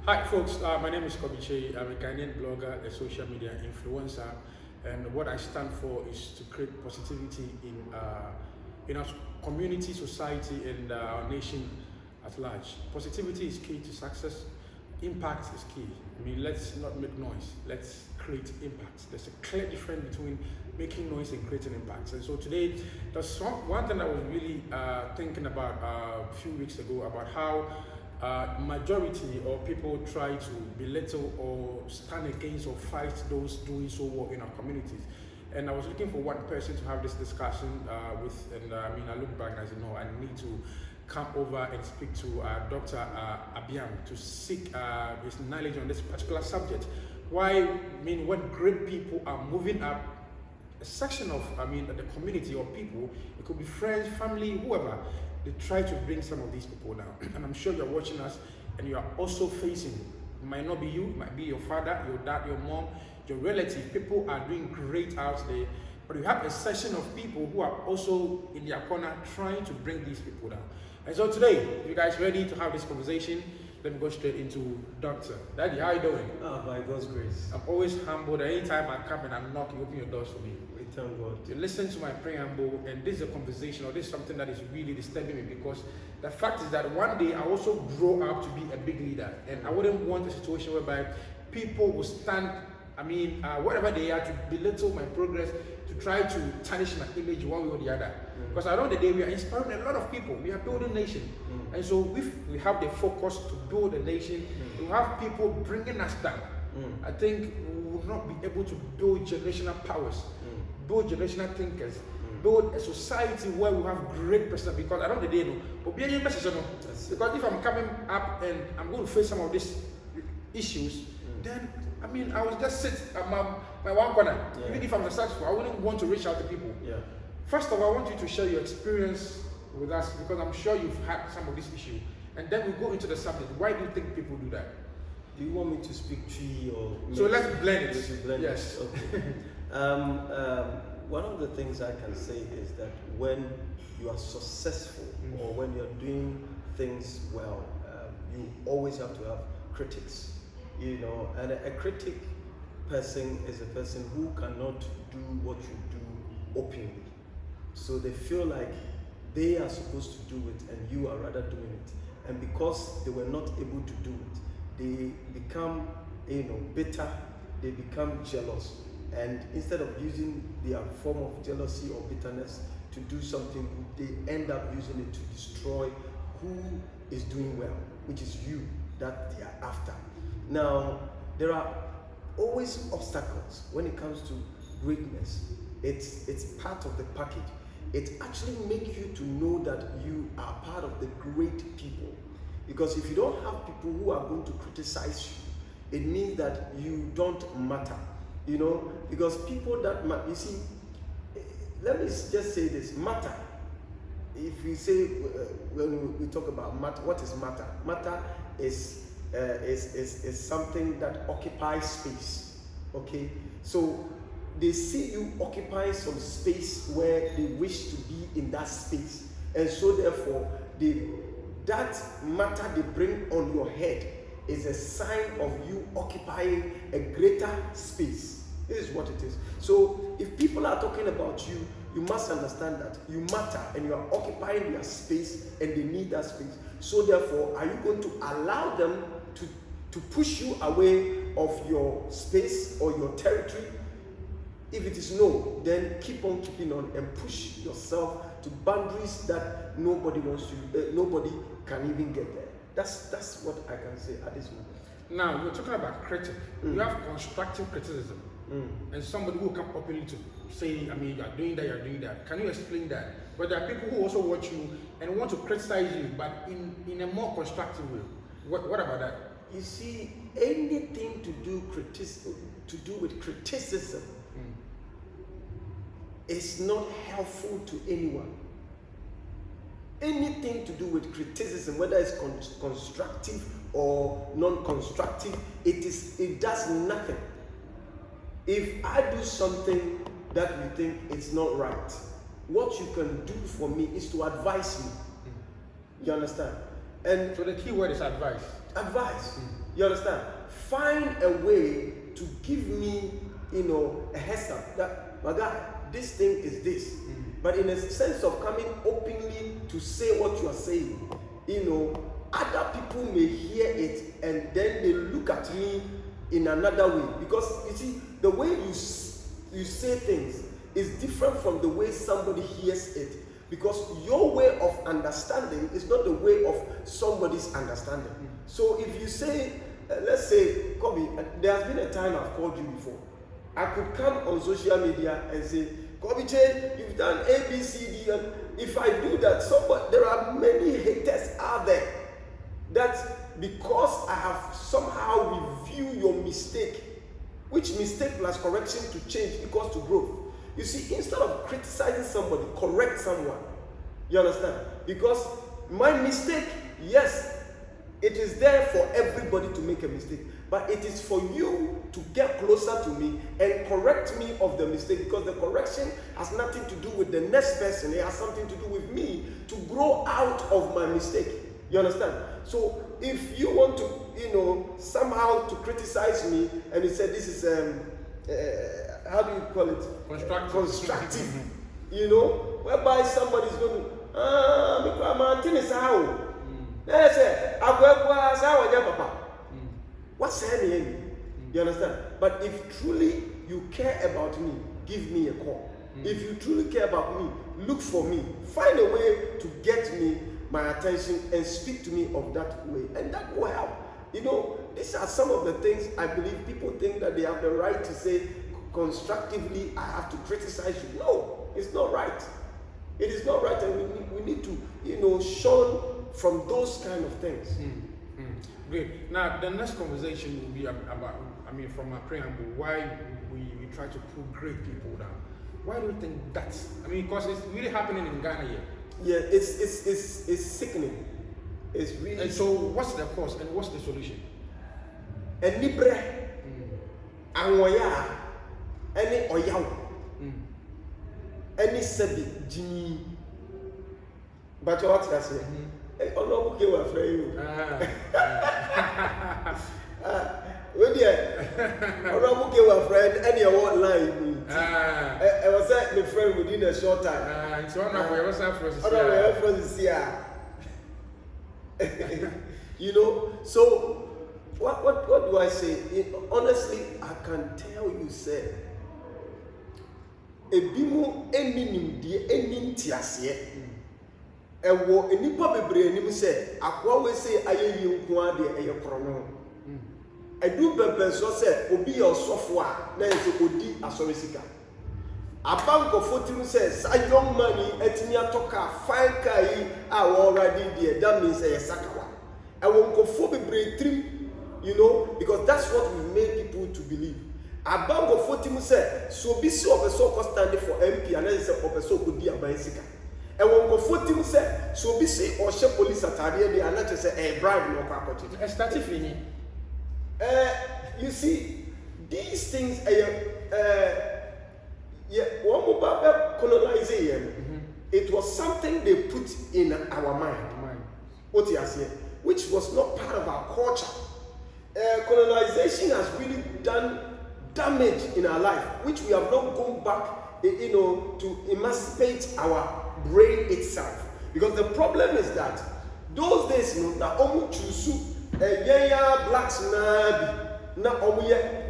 Hi folks, my name is Kobiche. I'm a Ghanaian blogger, a social media influencer, and what I stand for is to create positivity in our community, society, and our nation at large. Positivity is key to success. Impact is key. I mean, let's not make noise. Let's create impact. There's a clear difference between making noise and creating impact. And so today, there's one thing I was really thinking about a few weeks ago about how majority or people try to belittle or stand against or fight those doing so well in our communities. And I was looking for one person to have this discussion with, and I look back and I said, no, I need to come over and speak to Dr. Abbeam to seek his knowledge on this particular subject. Why, when great people are moving up, a section of, the community or people, it could be friends, family, whoever, they try to bring some of these people down. And I'm sure you're watching us and you are also facing, it might not be you, it might be your father, your dad, your mom, your relative. People are doing great out there, but you have a section of people who are also in their corner trying to bring these people down. And so today, you guys ready to have this conversation? Let me go straight into Doctor. Daddy, how are you doing? Oh, by God's grace. I'm always humbled. Anytime I come and I'm knocking, you open your doors for me. We thank God. You listen to my preamble, and this is a conversation, or this is something that is really disturbing me, because the fact is that one day I also grow up to be a big leader, and I wouldn't want a situation whereby people will stand, whatever they are, to belittle my progress, to try to tarnish my image one way or the other. Because at the end of the day, we are inspiring a lot of people. We are building a nation. And so if we have the focus to build a nation, we have people bringing us down. I think we will not be able to build generational powers, build generational thinkers, build a society where we have great person. Because I don't know the day, because if I'm coming up and I'm going to face some of these issues, then I will just sit at my one corner. Even if I'm successful, I wouldn't want to reach out to people. First of all, I want you to share your experience with us, because I'm sure you've had some of this issue, and then we go into the subject. Why do you think people do that? Do you want me to speak tree or? So let's blend it. Yes. Okay. One of the things I can say is that when you are successful or when you're doing things well, you always have to have critics. And a critic person is a person who cannot do what you do openly. So they feel like they are supposed to do it and you are rather doing it. And because they were not able to do it, they become bitter, they become jealous. And instead of using their form of jealousy or bitterness to do something good, they end up using it to destroy who is doing well, which is you that they are after. Now, there are always obstacles when it comes to greatness. It's part of the package. It actually makes you to know that you are part of the great people. Because if you don't have people who are going to criticize you, it means that you don't matter. Because people that you see, let me just say this, matter. If we say, when we talk about matter, what is matter? Matter is something that occupies space. Okay? So they see you occupying some space where they wish to be in that space, and so therefore that matter they bring on your head is a sign of you occupying a greater space. This is what it is. So if people are talking about you, you must understand that you matter and you are occupying their space and they need that space. So therefore, are you going to allow them to push you away of your space or your territory? If it is no, then keep on keeping on and push yourself to boundaries that nobody wants to. Nobody can even get there. That's what I can say at this moment. Now, you're talking about critic. You have constructive criticism, and somebody who come openly to say, you're doing that, you're doing that. Can you explain that? But there are people who also watch you and want to criticize you, but in a more constructive way. What about that? You see, anything to do with criticism is not helpful to anyone. Anything to do with criticism, whether it's constructive or non-constructive, it does nothing. If I do something that you think is not right, what you can do for me is to advise me. You understand? And so the key word is advice. advice. You understand? Find a way to give me, a heads up that, my guy, this thing is this. But in a sense of coming openly to say what you are saying, other people may hear it and then they look at me in another way. Because you see, the way you say things is different from the way somebody hears it. Because your way of understanding is not the way of somebody's understanding. So if you say, let's say, Kobe, there has been a time I've called you before. I could come on social media and say, Kobe, you've done A, B, C, D. And if I do that, there are many haters out there that because I have somehow reviewed your mistake, which mistake plus correction to change equals to growth. You see, instead of criticizing somebody, correct someone. You understand? Because my mistake, yes, it is there for everybody to make a mistake. But it is for you to get closer to me and correct me of the mistake, because the correction has nothing to do with the next person. It has something to do with me to grow out of my mistake. You understand? So if you want to, somehow to criticize me, and you said this is how do you call it? Constructive. Whereby somebody is going to, what's happening? You understand? But if truly you care about me, give me a call. If you truly care about me, look for me. Find a way to get me my attention and speak to me of that way. And that will help. These are some of the things I believe people think that they have the right to say constructively, I have to criticize you. No, it's not right. It is not right, and we need to, shun from those kind of things. Great. Now, the next conversation will be about, from our preamble, why we try to put great people down. Why do you think that's, because it's really happening in Ghana here. Yeah, it's sickening. It's really. And so, what's the cause and what's the solution? Enibre, anwoya, eni oyaw, eni sebi jini. But what I say? Ọlọ́run kí wà fẹ́ yìí o. Wọ́n di ẹ̀ ọlọ́run kí wà fẹ́ ẹni ẹ̀wọ̀ line mi. Ẹ wọ́n sẹ́ my friend within a short time. Nti ọ̀nà àbọ̀ yẹn wọ́n sá fúrọ́sì sí à. Ọ̀nà àbọ̀ yẹn fúrọ́sì sí à. So what do I say? Honestly, I can tell you, say, ebimu eni nimdie eni ntiaseɛ. Ewo enipa bebree nim sɛ akwa we say aye yi nko ade eye krono. Edu bebe so sɛ obi yɛ ɔsɔfo a na yɛ sɛ odi asɔre sika. Abankofo tim sɛ sa young man yi etimi atoka fine car yi a already there, that means ɛyɛ sakawa. Ewo nkofo bebree trim, because that's what we made people to believe. Abankofo tim sɛ so obi si obeso ko stand for MP and sɛ obeso ko di aban sika. And when go footing said, so be say or share police at and not to say a bribe no property. You see, these things one more colonization. It was something they put in our mind. What you say, which was not part of our culture. Colonization has really done damage in our life, which we have not gone back, to emancipate our brain itself. Because the problem is that those days na omu chusu blacks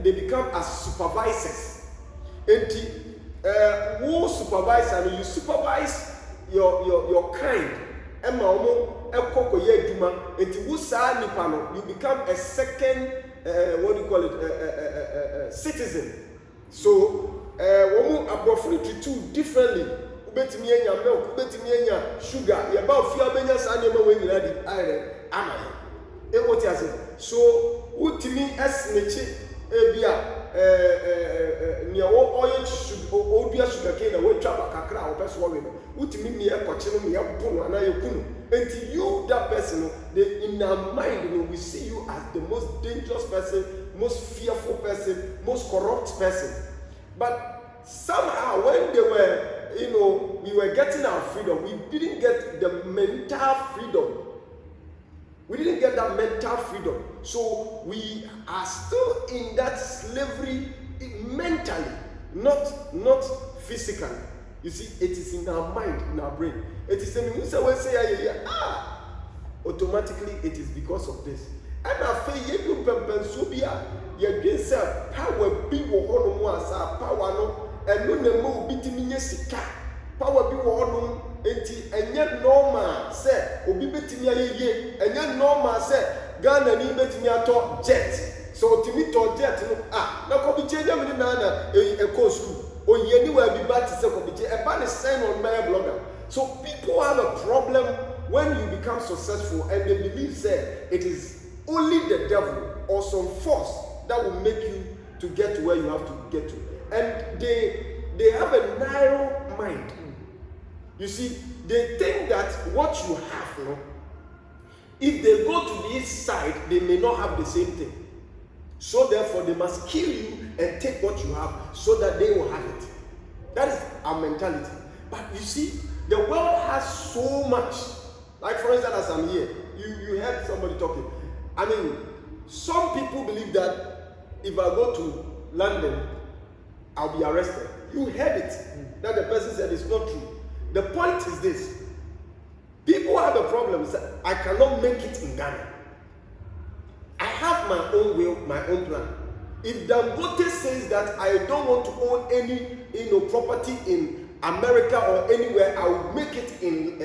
they become as supervisors. And who supervisor, you supervise your kind. You become a second what do you call it, citizen. So womu abrofri treat differently. Betimi enya milk, betimi enya sugar, ye ba ofia benya sa na we nyina di ayre ama e woti ase. So utimi esnechi ebia niawo oye odua sugar cane na we twa kakra o person we no utimi mi e koche no me bunu ana ye kunu. Until you that person in our mind we see you as the most dangerous person, most fearful person, most corrupt person. But somehow when they were we were getting our freedom, we didn't get the mental freedom We didn't get that mental freedom. So we are still in that slavery mentally, not physically. You see, it is in our mind, in our brain. It is in we say, automatically it is because of this. And I feel you pempensobia, you get self power be wo no as power no, and no nemo bitimi sika. Power be wo enti enye normal say obi betimi ayeye enye normal say Ghana ni betimi ato jet so timi to jet no na ko bi cheja me na e ko school oye ni wa bi ba ti say ko bi che e ba ne sign on my blogger. So people have a problem when you become successful and they believe say it is only the devil or some force that will make you to get to where you have to get to, and they have a narrow mind. You see, they think that what you have, you know, if they go to the east side, they may not have the same thing. So therefore, they must kill you and take what you have so that they will have it. That is our mentality. But you see, the world has so much. Like for instance, as I'm here, you heard somebody talking. I mean, some people believe that if I go to London, I'll be arrested. You heard it, that the person said it's not true. The point is this: people have a problem. I cannot make it in Ghana. I have my own will, my own plan. If Dangote says that I don't want to own any, property in America or anywhere, I will make it in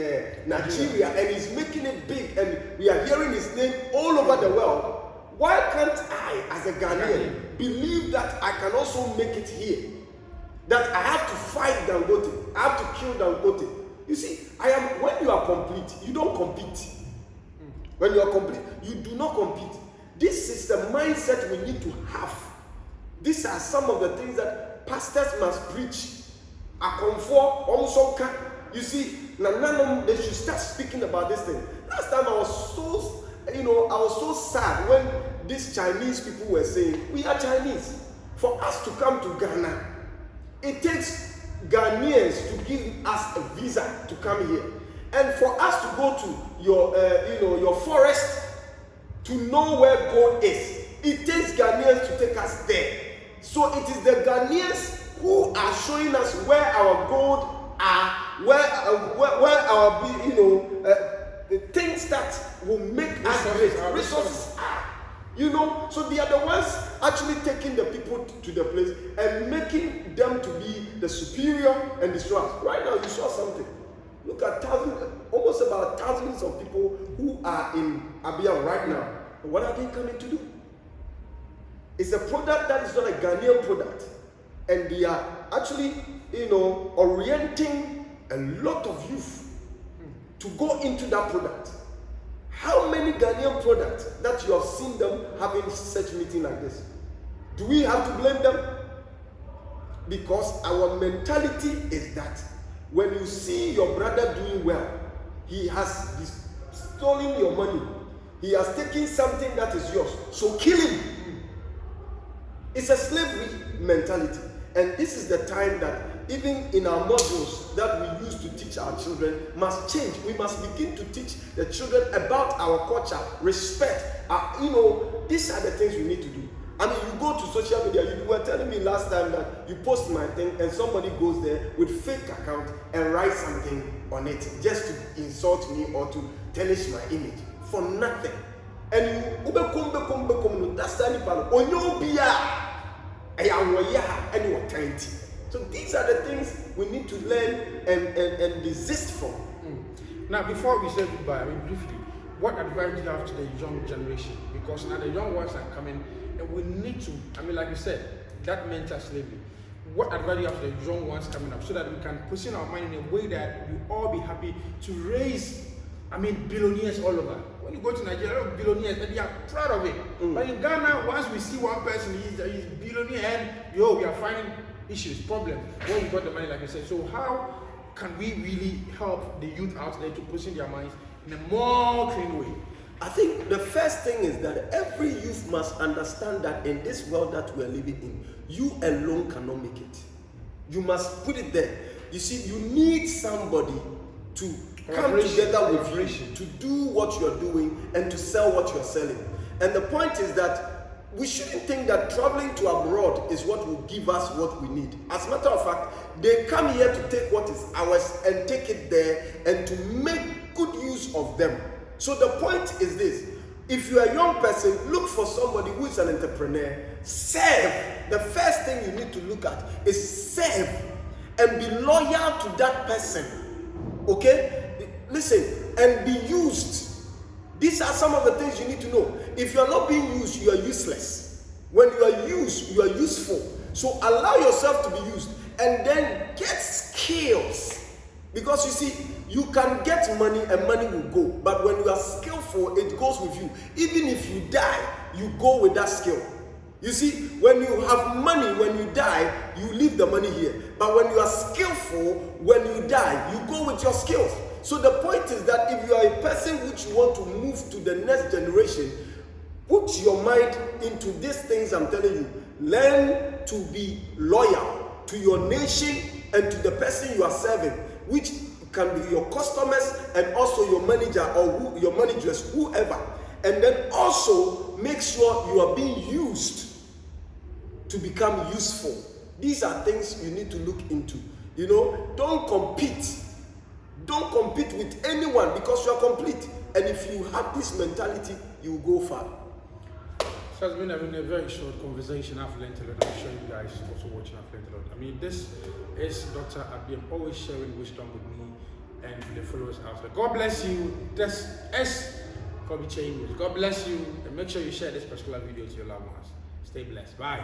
Nigeria, and he's making it big, and we are hearing his name all over the world. Why can't I, as a Ghanaian, believe that I can also make it here? That I have to fight Dangote, I have to kill Dangote. You see, when you are complete, you don't compete. When you are complete, you do not compete. This is the mindset we need to have. These are some of the things that pastors must preach. Convo, also, you see, they should start speaking about this thing. Last time I was so sad when these Chinese people were saying, we are Chinese. For us to come to Ghana, it takes Ghanaians to give us a visa to come here. And for us to go to your forest to know where gold is, it takes Ghanaians to take us there. So it is the Ghanaians who are showing us where our gold are, where our the things that will make us great, resources are. So they are the ones actually taking the people to the place and making them to be the superior and destroyers. Right now, you saw something. Look at almost about thousands of people who are in abbeam right now. What are they coming to do? It's a product that is not a Ghanaian product, and they are actually, orienting a lot of youth to go into that product. How many Ghanaian products that you have seen them having such meeting like this? Do we have to blame them? Because our mentality is that when you see your brother doing well, he has stolen your money. He has taken something that is yours. So kill him. It's a slavery mentality. And this is the time that even in our modules that we use to teach our children must change. We must begin to teach the children about our culture, respect. These are the things we need to do. I mean, you go to social media, you were telling me last time that you post my thing and somebody goes there with fake account and writes something on it just to insult me or to tarnish my image for nothing. And you that's so these are the things we need to learn and desist from. Now, before we say goodbye, briefly, what advice do you have to the young generation? Because now the young ones are coming, and we need to, like you said, that mental slavery. What advice do you have to the young ones coming up so that we can position our mind in a way that we all be happy to raise, billionaires all over. When you go to Nigeria, billionaires, and they are proud of it. But in Ghana, once we see one person, he's a billionaire, and we are finding issues, problems, when we got the money, like I said. So how can we really help the youth out there to position their minds in a more clean way? I think the first thing is that every youth must understand that in this world that we are living in, you alone cannot make it. You must put it there. You see, you need somebody to come together with you to do what you're doing and to sell what you're selling. And the point is that we shouldn't think that traveling to abroad is what will give us what we need. As a matter of fact, they come here to take what is ours and take it there and to make good use of them. So the point is this: if you are a young person, look for somebody who is an entrepreneur. Serve. The first thing you need to look at is serve and be loyal to that person. Okay? Listen, and be used. These are some of the things you need to know. If you are not being used, you are useless. When you are used, you are useful. So allow yourself to be used and then get skills. Because you see, you can get money and money will go. But when you are skillful, it goes with you. Even if you die, you go with that skill. You see, when you have money, when you die, you leave the money here. But when you are skillful, when you die, you go with your skills. So the point is that if you are a person which you want to move to the next generation, put your mind into these things I'm telling you. Learn to be loyal to your nation and to the person you are serving, which can be your customers and also your manager or your managers, whoever. And then also make sure you are being used to become useful. These are things you need to look into. You know, don't compete. Don't compete with anyone because you are complete. And if you have this mentality, you will go far. So it's been a very short conversation. I've learned a lot. I'm sure you guys also watching. I've learned a lot. I mean, this is Dr. Abbeam, always sharing wisdom with me and the followers out there. God bless you. This is Kobe Chain News. God bless you. And make sure you share this particular video to your loved ones. Stay blessed. Bye.